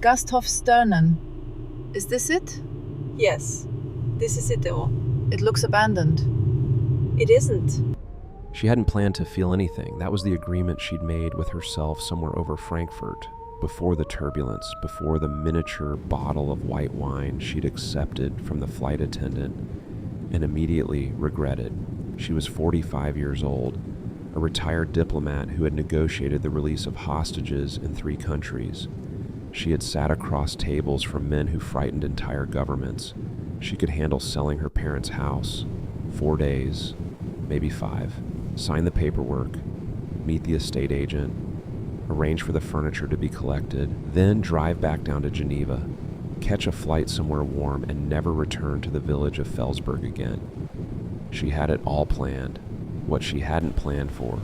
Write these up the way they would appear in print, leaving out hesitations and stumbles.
Gasthofsternen. Is this it? Yes, this is it all. It looks abandoned. It isn't. She hadn't planned to feel anything. That was the agreement she'd made with herself somewhere over Frankfurt, before the turbulence, before the miniature bottle of white wine she'd accepted from the flight attendant and immediately regretted. She was 45 years old, a retired diplomat who had negotiated the release of hostages in 3 countries. She had sat across tables from men who frightened entire governments. She could handle selling her parents' house. 4 days, maybe 5. Sign the paperwork, meet the estate agent, arrange for the furniture to be collected, then drive back down to Geneva, catch a flight somewhere warm, and never return to the village of Felsberg again. She had it all planned. What she hadn't planned for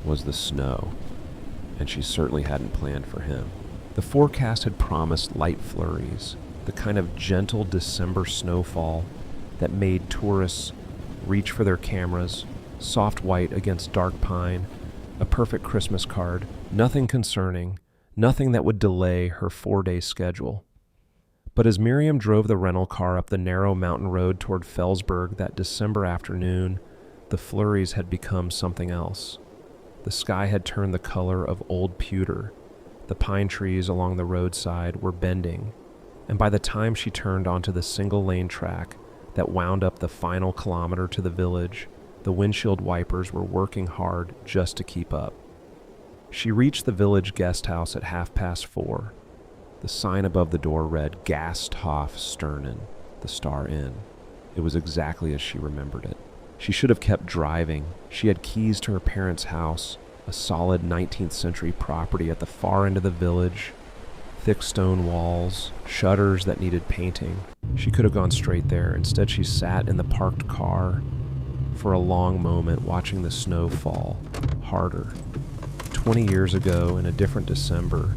was the snow, and she certainly hadn't planned for him. The forecast had promised light flurries, the kind of gentle December snowfall that made tourists reach for their cameras, soft white against dark pine, a perfect Christmas card, nothing concerning, nothing that would delay her 4-day schedule. But as Miriam drove the rental car up the narrow mountain road toward Felsberg that December afternoon, the flurries had become something else. The sky had turned the color of old pewter. The pine trees along the roadside were bending, and by the time she turned onto the single-lane track that wound up the final kilometer to the village, the windshield wipers were working hard just to keep up. She reached the village guest house at 4:30. The sign above the door read Gasthof Sternen, the Star Inn. It was exactly as she remembered it. She should have kept driving. She had keys to her parents' house, a solid 19th century property at the far end of the village, thick stone walls, shutters that needed painting. She could have gone straight there. Instead, she sat in the parked car for a long moment, watching the snow fall harder. 20 years ago, in a different December,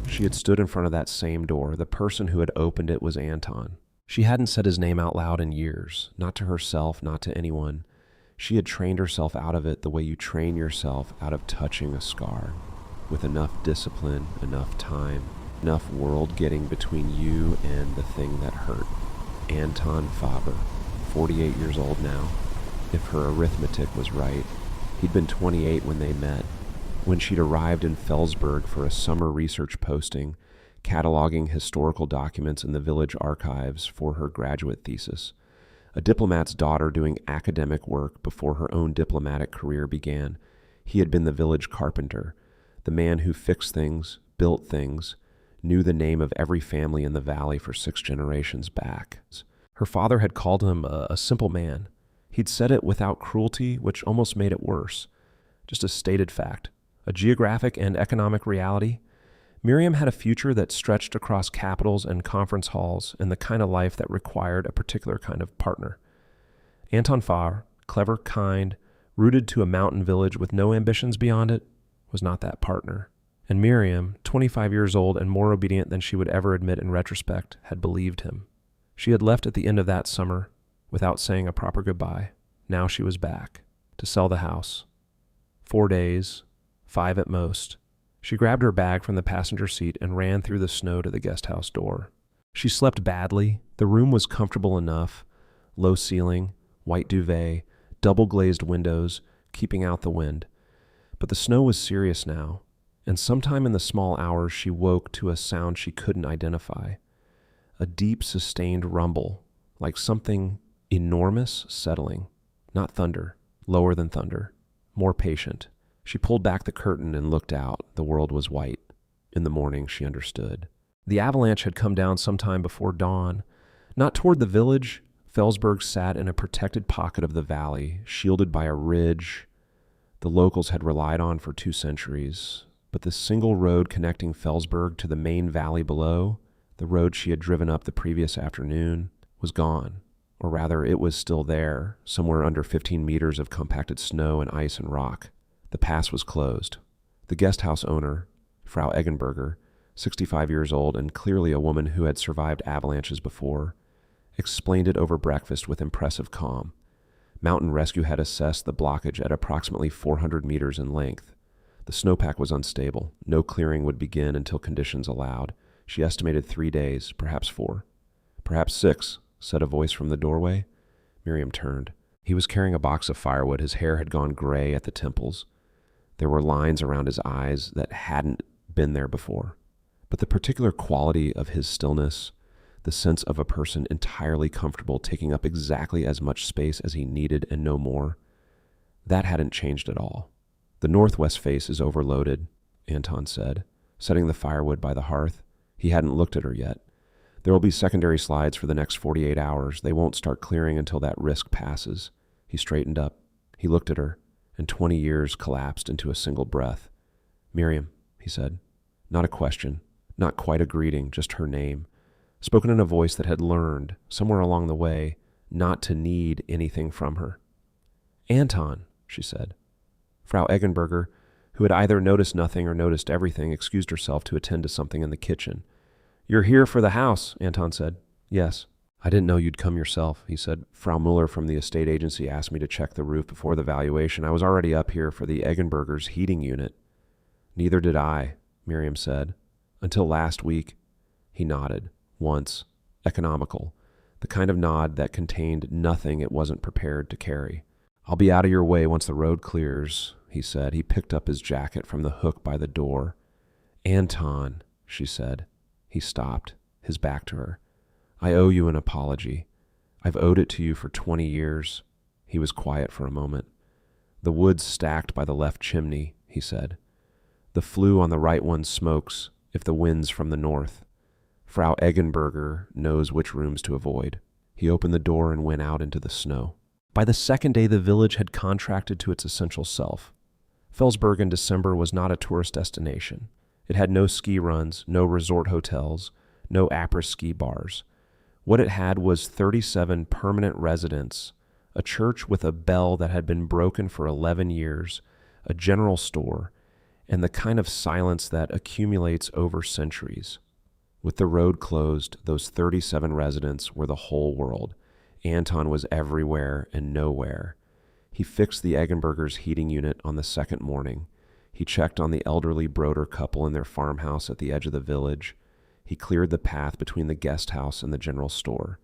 she had stood in front of that same door. The person who had opened it was Anton. She hadn't said his name out loud in years, not to herself, not to anyone. She had trained herself out of it the way you train yourself out of touching a scar, with enough discipline, enough time, enough world getting between you and the thing that hurt. Anton Faber, 48 years old now. If her arithmetic was right, he'd been 28 when they met. When she'd arrived in Felsberg for a summer research posting, cataloging historical documents in the village archives for her graduate thesis. A diplomat's daughter doing academic work before her own diplomatic career began. He had been the village carpenter, the man who fixed things, built things, knew the name of every family in the valley for 6 generations back. Her father had called him a simple man. He'd said it without cruelty, which almost made it worse. Just a stated fact, a geographic and economic reality. Miriam had a future that stretched across capitals and conference halls and the kind of life that required a particular kind of partner. Anton Faber, clever, kind, rooted to a mountain village with no ambitions beyond it, was not that partner. And Miriam, 25 years old and more obedient than she would ever admit in retrospect, had believed him. She had left at the end of that summer without saying a proper goodbye. Now she was back to sell the house. 4 days, 5 at most. She grabbed her bag from the passenger seat and ran through the snow to the guest house door. She slept badly. The room was comfortable enough. Low ceiling, white duvet, double-glazed windows, keeping out the wind. But the snow was serious now, and sometime in the small hours she woke to a sound she couldn't identify. A deep, sustained rumble, like something enormous settling. Not thunder, lower than thunder, more patient. She pulled back the curtain and looked out. The world was white. In the morning, she understood. The avalanche had come down sometime before dawn. Not toward the village. Felsberg sat in a protected pocket of the valley, shielded by a ridge the locals had relied on for 2 centuries. But the single road connecting Felsberg to the main valley below, the road she had driven up the previous afternoon, was gone. Or rather, it was still there, somewhere under 15 meters of compacted snow and ice and rock. The pass was closed. The guest house owner, Frau Eggenberger, 65 years old and clearly a woman who had survived avalanches before, explained it over breakfast with impressive calm. Mountain Rescue had assessed the blockage at approximately 400 meters in length. The snowpack was unstable. No clearing would begin until conditions allowed. She estimated 3 days, perhaps 4. "Perhaps 6, said a voice from the doorway. Miriam turned. He was carrying a box of firewood. His hair had gone gray at the temples. There were lines around his eyes that hadn't been there before. But the particular quality of his stillness, the sense of a person entirely comfortable taking up exactly as much space as he needed and no more, that hadn't changed at all. "The northwest face is overloaded," Anton said, setting the firewood by the hearth. He hadn't looked at her yet. "There will be secondary slides for the next 48 hours. They won't start clearing until that risk passes." He straightened up. He looked at her, and 20 years collapsed into a single breath. "Miriam," he said. Not a question, not quite a greeting, just her name, spoken in a voice that had learned, somewhere along the way, not to need anything from her. "Anton," she said. Frau Eggenberger, who had either noticed nothing or noticed everything, excused herself to attend to something in the kitchen. "You're here for the house," Anton said. "Yes." "I didn't know you'd come yourself," he said. "Frau Muller from the estate agency asked me to check the roof before the valuation. I was already up here for the Eggenbergers' heating unit." "Neither did I," Miriam said. "Until last week." He nodded. Once. Economical. The kind of nod that contained nothing it wasn't prepared to carry. "I'll be out of your way once the road clears," he said. He picked up his jacket from the hook by the door. "Anton," she said. He stopped, his back to her. "I owe you an apology. I've owed it to you for 20 years. He was quiet for a moment. "The wood's stacked by the left chimney," he said. "The flue on the right one smokes if the wind's from the north. Frau Eggenberger knows which rooms to avoid." He opened the door and went out into the snow. By the second day, the village had contracted to its essential self. Felsberg in December was not a tourist destination. It had no ski runs, no resort hotels, no après-ski bars. What it had was 37 permanent residents, a church with a bell that had been broken for 11 years, a general store, and the kind of silence that accumulates over centuries. With the road closed, those 37 residents were the whole world. Anton was everywhere and nowhere. He fixed the Eggenbergers' heating unit on the second morning. He checked on the elderly Broder couple in their farmhouse at the edge of the village. He cleared the path between the guest house and the general store.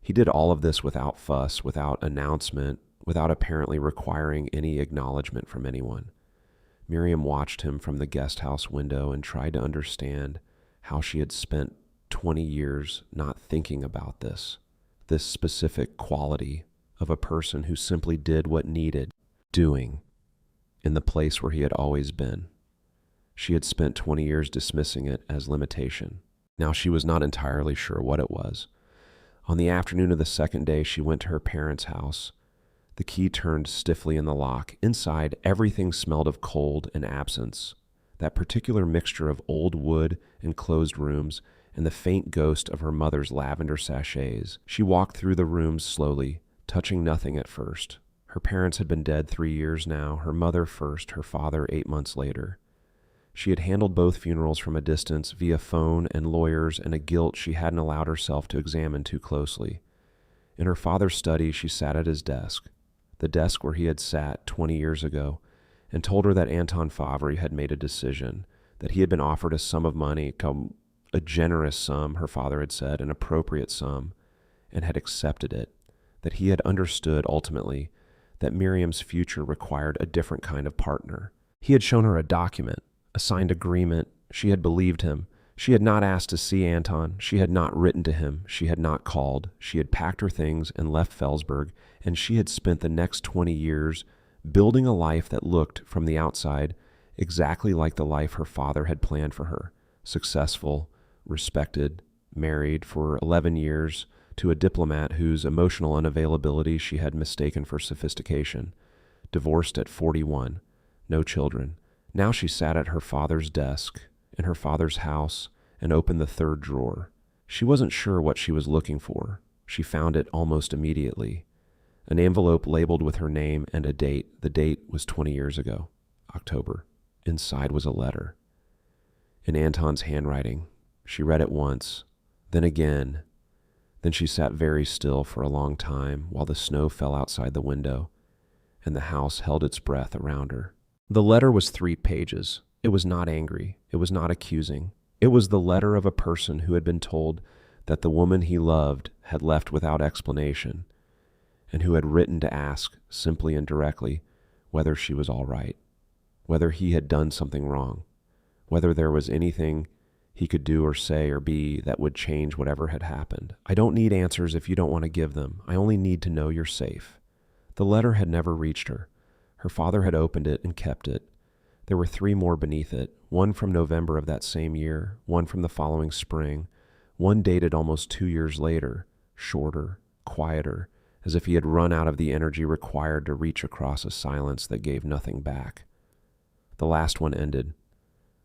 He did all of this without fuss, without announcement, without apparently requiring any acknowledgement from anyone. Miriam watched him from the guest house window and tried to understand how she had spent 20 years not thinking about this specific quality of a person who simply did what needed doing in the place where he had always been. She had spent 20 years dismissing it as limitation. Now she was not entirely sure what it was. On the afternoon of the second day, she went to her parents' house. The key turned stiffly in the lock. Inside, everything smelled of cold and absence, that particular mixture of old wood and closed rooms and the faint ghost of her mother's lavender sachets. She walked through the rooms slowly, touching nothing at first. Her parents had been dead 3 years now, her mother first, her father 8 months later. She had handled both funerals from a distance via phone and lawyers and a guilt she hadn't allowed herself to examine too closely. In her father's study, she sat at his desk, the desk where he had sat 20 years ago, and told her that Anton Favre had made a decision, that he had been offered a sum of money, a generous sum, her father had said, an appropriate sum, and had accepted it, that he had understood ultimately that Miriam's future required a different kind of partner. He had shown her a document, a signed agreement. She had believed him. She had not asked to see Anton. She had not written to him. She had not called. She had packed her things and left Felsberg, and she had spent the next 20 years building a life that looked, from the outside, exactly like the life her father had planned for her. Successful, respected, married for 11 years to a diplomat whose emotional unavailability she had mistaken for sophistication. Divorced at 41. No children. Now she sat at her father's desk in her father's house and opened the third drawer. She wasn't sure what she was looking for. She found it almost immediately. An envelope labeled with her name and a date. The date was 20 years ago, October. Inside was a letter. In Anton's handwriting. She read it once, then again. Then she sat very still for a long time while the snow fell outside the window, and the house held its breath around her. The letter was 3 pages. It was not angry. It was not accusing. It was the letter of a person who had been told that the woman he loved had left without explanation, and who had written to ask, simply and directly, whether she was all right, whether he had done something wrong, whether there was anything he could do or say or be that would change whatever had happened. I don't need answers if you don't want to give them. I only need to know you're safe. The letter had never reached her. Her father had opened it and kept it. There were 3 more beneath it, one from November of that same year, one from the following spring, one dated almost 2 years later, shorter, quieter, as if he had run out of the energy required to reach across a silence that gave nothing back. The last one ended.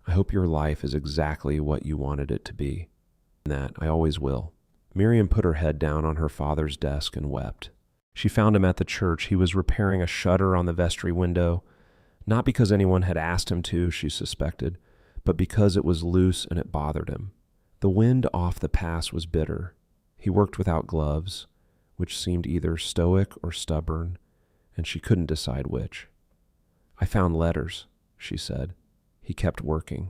I hope your life is exactly what you wanted it to be. And that I always will. Miriam put her head down on her father's desk and wept. She found him at the church. He was repairing a shutter on the vestry window, not because anyone had asked him to, she suspected, but because it was loose and it bothered him. The wind off the pass was bitter. He worked without gloves, which seemed either stoic or stubborn, and she couldn't decide which. I found letters, she said. He kept working.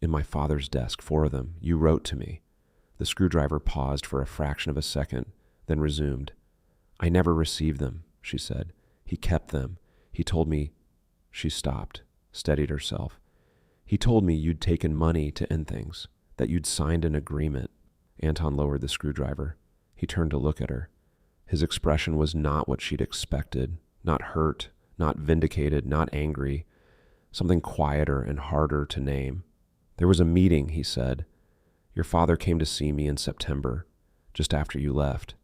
In my father's desk, 4 of them. You wrote to me. The screwdriver paused for a fraction of a second, then resumed. I never received them, she said. He kept them. He told me... She stopped, steadied herself. He told me you'd taken money to end things, that you'd signed an agreement. Anton lowered the screwdriver. He turned to look at her. His expression was not what she'd expected, not hurt, not vindicated, not angry, something quieter and harder to name. There was a meeting, he said. Your father came to see me in September, just after you left.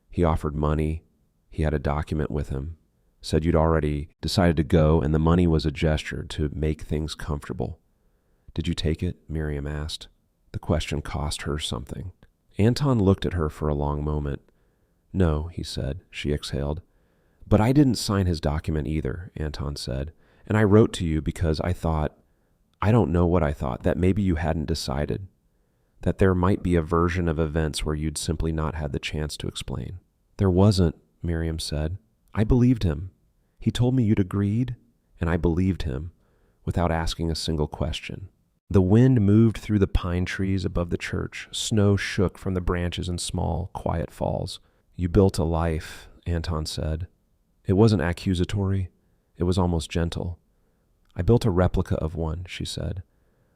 He offered money. He had a document with him. Said you'd already decided to go, and the money was a gesture to make things comfortable. Did you take it? Miriam asked. The question cost her something. Anton looked at her for a long moment. No, he said. She exhaled. But I didn't sign his document either, Anton said. And I wrote to you because I thought, I don't know what I thought, that maybe you hadn't decided, that there might be a version of events where you'd simply not had the chance to explain. There wasn't, Miriam said. I believed him. He told me you'd agreed, and I believed him, without asking a single question. The wind moved through the pine trees above the church. Snow shook from the branches in small, quiet falls. You built a life, Anton said. It wasn't accusatory. It was almost gentle. I built a replica of one, she said.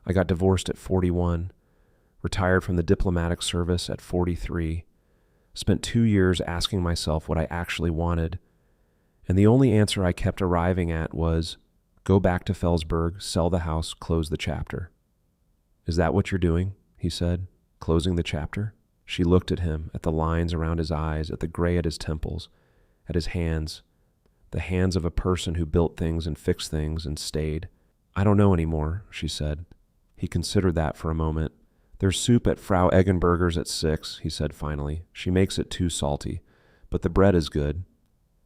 I got divorced at 41, retired from the diplomatic service at 43, spent 2 years asking myself what I actually wanted, and the only answer I kept arriving at was, go back to Felsberg, sell the house, close the chapter. Is that what you're doing? He said, closing the chapter. She looked at him, at the lines around his eyes, at the gray at his temples, at his hands, the hands of a person who built things and fixed things and stayed. I don't know anymore, she said. He considered that for a moment. There's soup at Frau Eggenberger's at 6, he said finally. She makes it too salty, but the bread is good.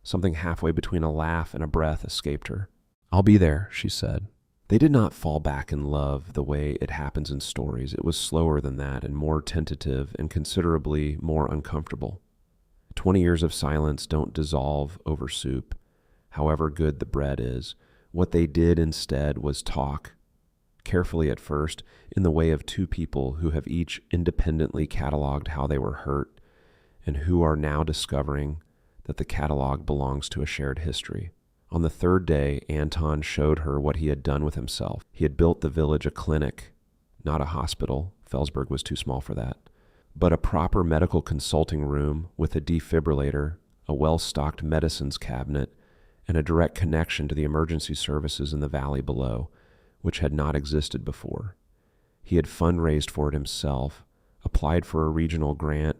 Something halfway between a laugh and a breath escaped her. I'll be there, she said. They did not fall back in love the way it happens in stories. It was slower than that and more tentative and considerably more uncomfortable. 20 years of silence don't dissolve over soup, however good the bread is. What they did instead was talk, carefully at first, in the way of 2 people who have each independently cataloged how they were hurt and who are now discovering that the catalog belongs to a shared history. On the 3rd day, Anton showed her what he had done with himself. He had built the village a clinic, not a hospital. Felsberg was too small for that, but a proper medical consulting room with a defibrillator, a well-stocked medicines cabinet, and a direct connection to the emergency services in the valley below, which had not existed before. He had fundraised for it himself, applied for a regional grant,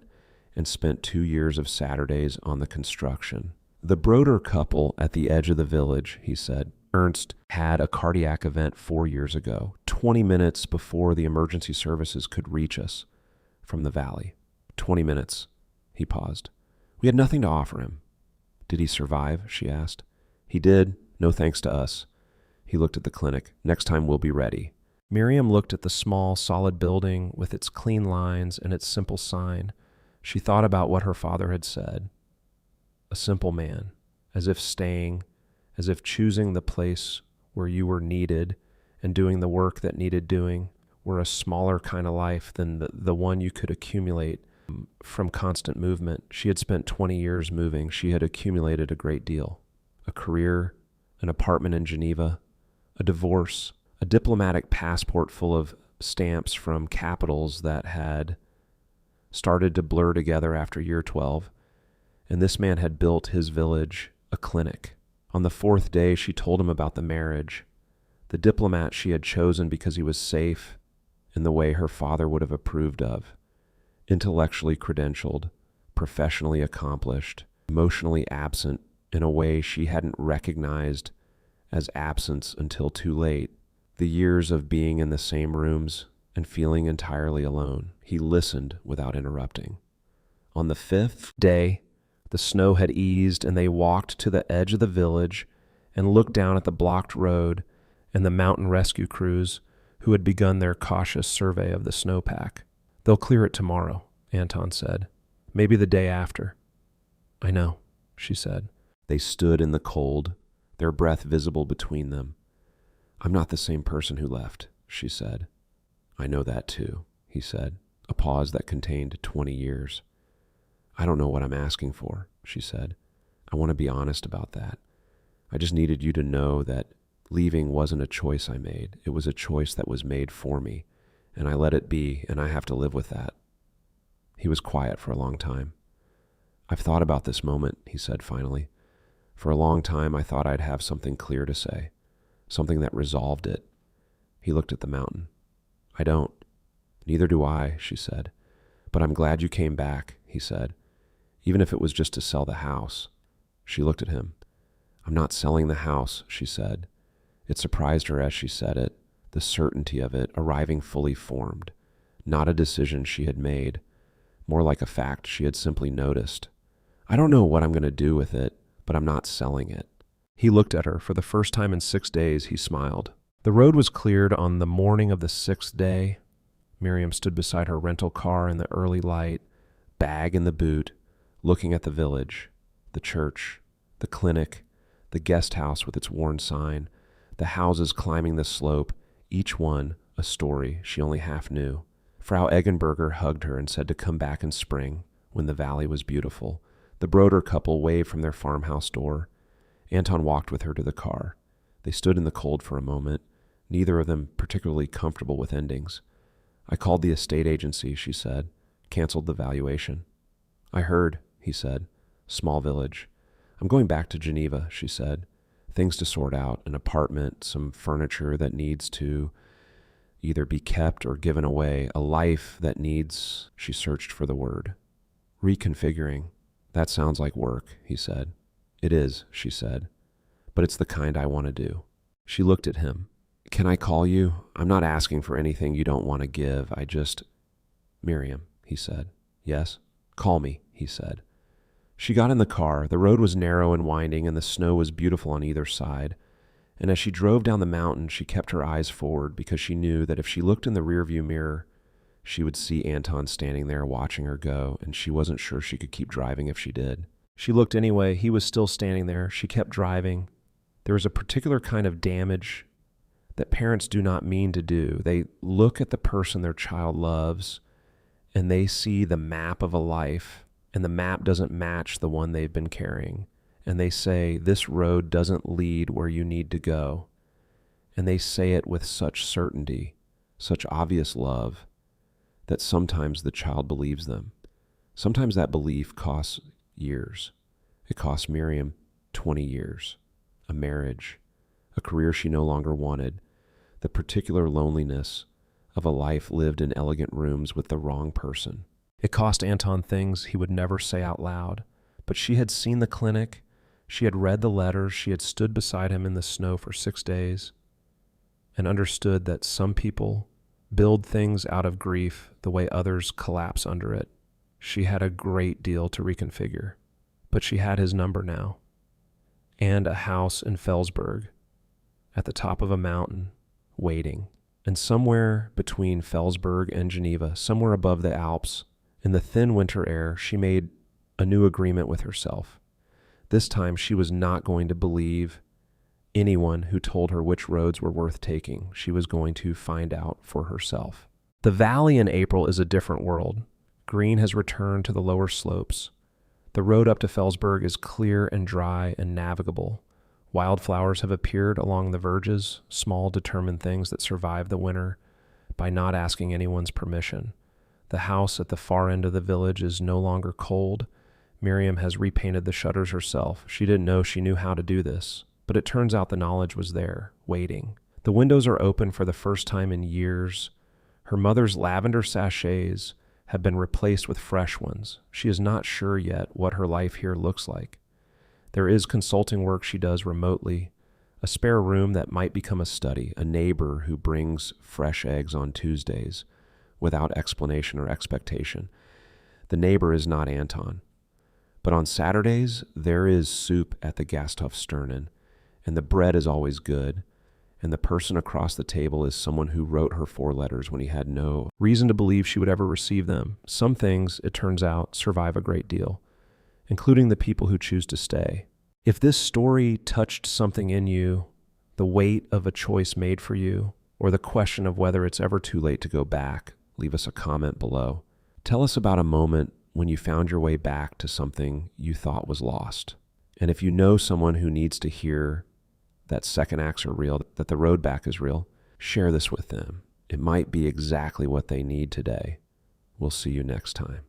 and spent 2 years of Saturdays on the construction. The Broder couple at the edge of the village, he said. Ernst had a cardiac event 4 years ago, 20 minutes before the emergency services could reach us from the valley. 20 minutes. He paused. We had nothing to offer him. Did he survive? She asked. He did. No thanks to us. He looked at the clinic. Next time we'll be ready. Miriam looked at the small, solid building with its clean lines and its simple sign. She thought about what her father had said. A simple man, as if staying, as if choosing the place where you were needed and doing the work that needed doing were a smaller kind of life than the one you could accumulate from constant movement. She had spent 20 years moving. She had accumulated a great deal. A career, an apartment in Geneva, a divorce, a diplomatic passport full of stamps from capitals that had started to blur together after year 12. And this man had built his village a clinic. On the fourth day, she told him about the marriage, the diplomat she had chosen because he was safe in the way her father would have approved of, intellectually credentialed, professionally accomplished, emotionally absent in a way she hadn't recognized as absence until too late. The years of being in the same rooms and feeling entirely alone. He listened without interrupting. On the fifth day, the snow had eased, and they walked to the edge of the village and looked down at the blocked road and the mountain rescue crews who had begun their cautious survey of the snowpack. "They'll clear it tomorrow," Anton said. "Maybe the day after." "I know," she said. They stood in the cold, their breath visible between them. "I'm not the same person who left," she said. "I know that too," he said, a pause that contained 20 years. "I don't know what I'm asking for," she said. "I want to be honest about that. I just needed you to know that leaving wasn't a choice I made. It was a choice that was made for me, and I let it be, and I have to live with that." He was quiet for a long time. "I've thought about this moment," he said finally. "For a long time, I thought I'd have something clear to say, something that resolved it." He looked at the mountain. "I don't. Neither do I," she said. "But I'm glad you came back," he said, "even if it was just to sell the house." She looked at him. "I'm not selling the house," she said. It surprised her as she said it, the certainty of it arriving fully formed, not a decision she had made, more like a fact she had simply noticed. "I don't know what I'm going to do with it, but I'm not selling it." He looked at her. For the first time in 6 days, he smiled. The road was cleared on the morning of the 6th day. Miriam stood beside her rental car in the early light, bag in the boot, looking at the village, the church, the clinic, the guest house with its worn sign, the houses climbing the slope, each one a story she only half knew. Frau Eggenberger hugged her and said to come back in spring, when the valley was beautiful. The Broder couple waved from their farmhouse door. Anton walked with her to the car. They stood in the cold for a moment, neither of them particularly comfortable with endings. "I called the estate agency," she said. "Canceled the valuation." "I heard," he said. "Small village." "I'm going back to Geneva," she said. "Things to sort out, an apartment, some furniture that needs to either be kept or given away, a life that needs," she searched for the word. "Reconfiguring. That sounds like work," he said. "It is," she said, "but it's the kind I want to do." She looked at him. "Can I call you? I'm not asking for anything you don't want to give. I just—" "Miriam," he said. "Yes?" "Call me," he said. She got in the car. The road was narrow and winding, and the snow was beautiful on either side. And as she drove down the mountain, she kept her eyes forward because she knew that if she looked in the rearview mirror, she would see Anton standing there watching her go, and she wasn't sure she could keep driving if she did. She looked anyway. He was still standing there. She kept driving. There was a particular kind of damage that parents do not mean to do. They look at the person their child loves, and they see the map of a life, and the map doesn't match the one they've been carrying. And they say, "This road doesn't lead where you need to go." And they say it with such certainty, such obvious love, that sometimes the child believes them. Sometimes that belief costs years. It cost Miriam 20 years, a marriage, a career she no longer wanted, the particular loneliness of a life lived in elegant rooms with the wrong person. It cost Anton things he would never say out loud, but she had seen the clinic, she had read the letters, she had stood beside him in the snow for 6 days, and understood that some people build things out of grief the way others collapse under it. She had a great deal to reconfigure, but she had his number now, and a house in Felsberg, at the top of a mountain, waiting. And somewhere between Felsberg and Geneva, somewhere above the Alps, in the thin winter air, she made a new agreement with herself. This time she was not going to believe anyone who told her which roads were worth taking. She was going to find out for herself. The valley in April is a different world. Green has returned to the lower slopes. The road up to Felsberg is clear and dry and navigable. Wildflowers have appeared along the verges, small determined things that survive the winter by not asking anyone's permission. The house at the far end of the village is no longer cold. Miriam has repainted the shutters herself. She didn't know she knew how to do this, but it turns out the knowledge was there, waiting. The windows are open for the first time in years. Her mother's lavender sachets have been replaced with fresh ones. She is not sure yet what her life here looks like. There is consulting work she does remotely, a spare room that might become a study, a neighbor who brings fresh eggs on Tuesdays without explanation or expectation. The neighbor is not Anton. But on Saturdays, there is soup at the Gasthofsternen, and the bread is always good, and the person across the table is someone who wrote her 4 letters when he had no reason to believe she would ever receive them. Some things, it turns out, survive a great deal, including the people who choose to stay. If this story touched something in you, the weight of a choice made for you, or the question of whether it's ever too late to go back, leave us a comment below. Tell us about a moment when you found your way back to something you thought was lost. And if you know someone who needs to hear that second acts are real, that the road back is real, share this with them. It might be exactly what they need today. We'll see you next time.